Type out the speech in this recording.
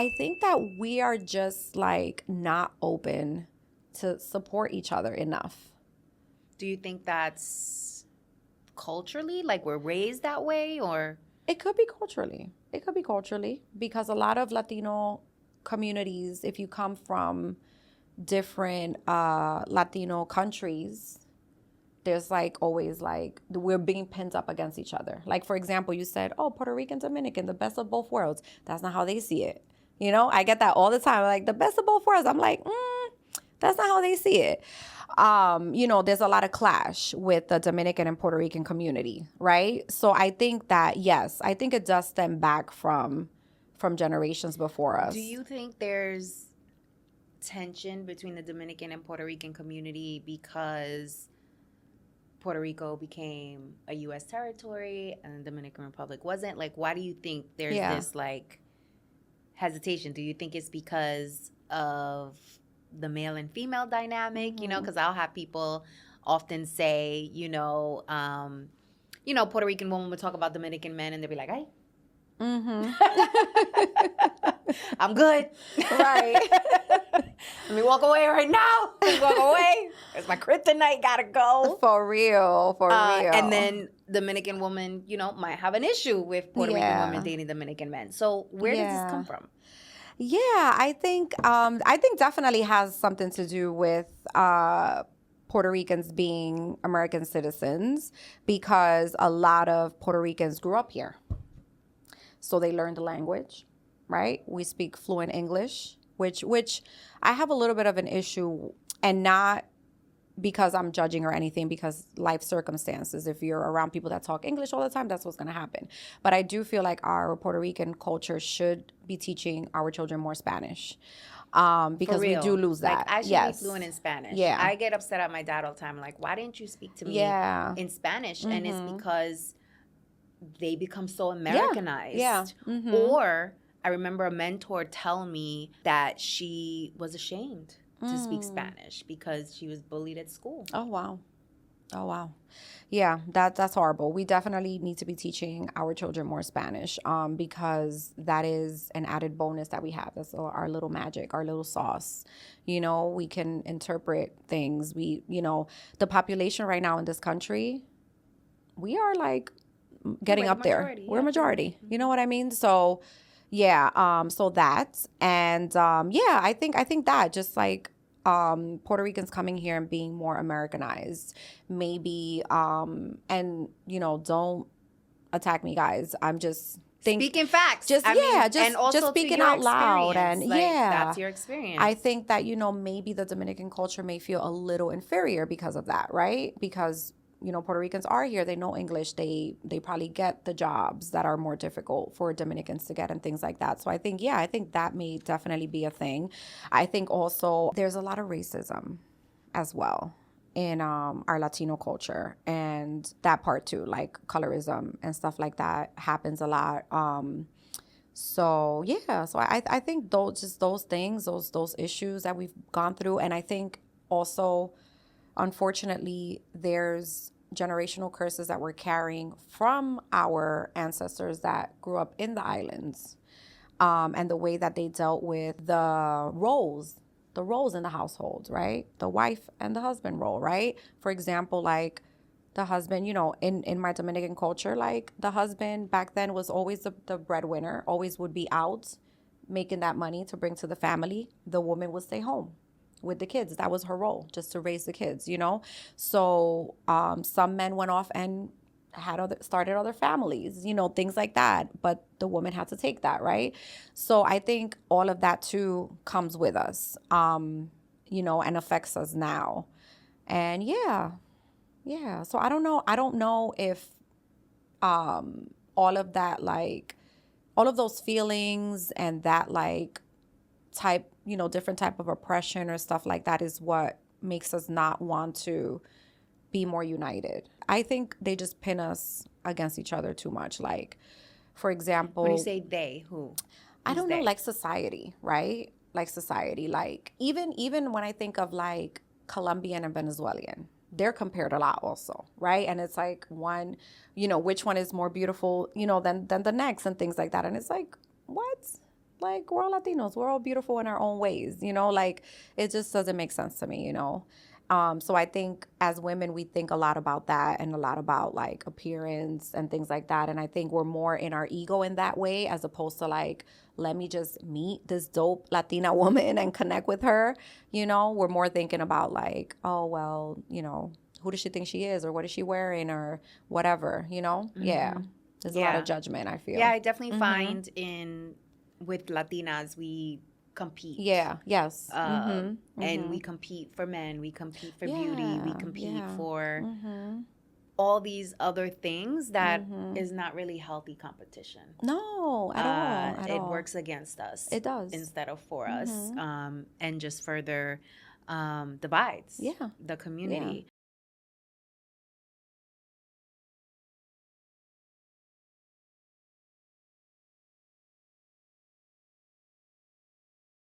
I think that we are just like not open to support each other enough. Do you think that's culturally, like we're raised that way, or? It could be culturally. It could be culturally because a lot of Latino communities, if you come from different Latino countries, there's like always like we're being pinned up against each other. Like, for example, you said, oh, Puerto Rican, Dominican, the best of both worlds. That's not how they see it. You know, I get that all the time. Like, the best of both worlds. I'm like, that's not how they see it. You know, there's a lot of clash with the Dominican and Puerto Rican community, right? So I think that, yes, I think it does stem back from generations before us. Do you think there's tension between the Dominican and Puerto Rican community because Puerto Rico became a U.S. territory and the Dominican Republic wasn't? Like, why do you think there's this, like, hesitation? Do you think it's because of the male and female dynamic? You know, because I'll have people often say, Puerto Rican women would talk about Dominican men and they'd be like, hey. I'm good. Right. Let me walk away right now. Let me walk away. It's my kryptonite. Gotta go. For real. And then Dominican woman, might have an issue with Puerto Rican women dating Dominican men. So where does this come from? Yeah, I think definitely has something to do with Puerto Ricans being American citizens, because a lot of Puerto Ricans grew up here. So they learned the language, right? We speak fluent English, which I have a little bit of an issue, and not because I'm judging or anything, because life circumstances, if you're around people that talk English all the time, that's what's going to happen. But I do feel like our Puerto Rican culture should be teaching our children more Spanish, because we do lose that. Like, I should be fluent in Spanish. Yeah. I get upset at my dad all the time. Like, why didn't you speak to me in Spanish? And it's because they become so Americanized. Yeah. Or I remember a mentor tell me that she was ashamed to speak Spanish because she was bullied at school. Oh, wow. Yeah, that's horrible. We definitely need to be teaching our children more Spanish, because that is an added bonus that we have. That's our little magic, our little sauce. We can interpret things. The population right now in this country, we are like getting up there. We're a majority. You know what I mean? So yeah, so that, and I think that just like Puerto Ricans coming here and being more Americanized, maybe, and don't attack me, guys. I'm just speaking facts. Just speaking out loud, and that's your experience. I think that maybe the Dominican culture may feel a little inferior because of that, right? Because Puerto Ricans are here. They know English. They probably get the jobs that are more difficult for Dominicans to get and things like that. So I think that may definitely be a thing. I think also there's a lot of racism as well in our Latino culture, and that part too, like colorism and stuff like that happens a lot. So I think those things, those issues that we've gone through, and I think also, unfortunately, there's generational curses that we're carrying from our ancestors that grew up in the islands, and the way that they dealt with the roles in the household, right? The wife and the husband role, right? For example, like the husband, in my Dominican culture, like the husband back then was always the breadwinner, always would be out making that money to bring to the family. The woman would stay home with the kids. That was her role, just to raise the kids, So some men went off and started other families, things like that. But the woman had to take that, right? So I think all of that too comes with us, and affects us now. And yeah. So I don't know if all of that, like all of those feelings and that like type, different type of oppression or stuff like that is what makes us not want to be more united. I think they just pin us against each other too much. Like, for example, when you say they, who? I don't know, like society, right? Like society, like even when I think of like Colombian and Venezuelan, they're compared a lot also, right? And it's like one, which one is more beautiful, than the next and things like that. And it's like, what? like, we're all Latinos. We're all beautiful in our own ways, you know? Like, it just doesn't make sense to me, you know? So I think as women, we think a lot about that and a lot about like appearance and things like that. And I think we're more in our ego in that way, as opposed to like, let me just meet this dope Latina woman and connect with her. You know, we're more thinking about like, oh, well, you know, who does she think she is, or what is she wearing, or whatever, you know? Yeah. There's a lot of judgment, I feel. Yeah, I definitely find with Latinas, we compete. Yeah, yes. And we compete for men, we compete for beauty, we compete for all these other things that is not really healthy competition. No, at all. It works against us. It does. Instead of for us, and just further divides the community.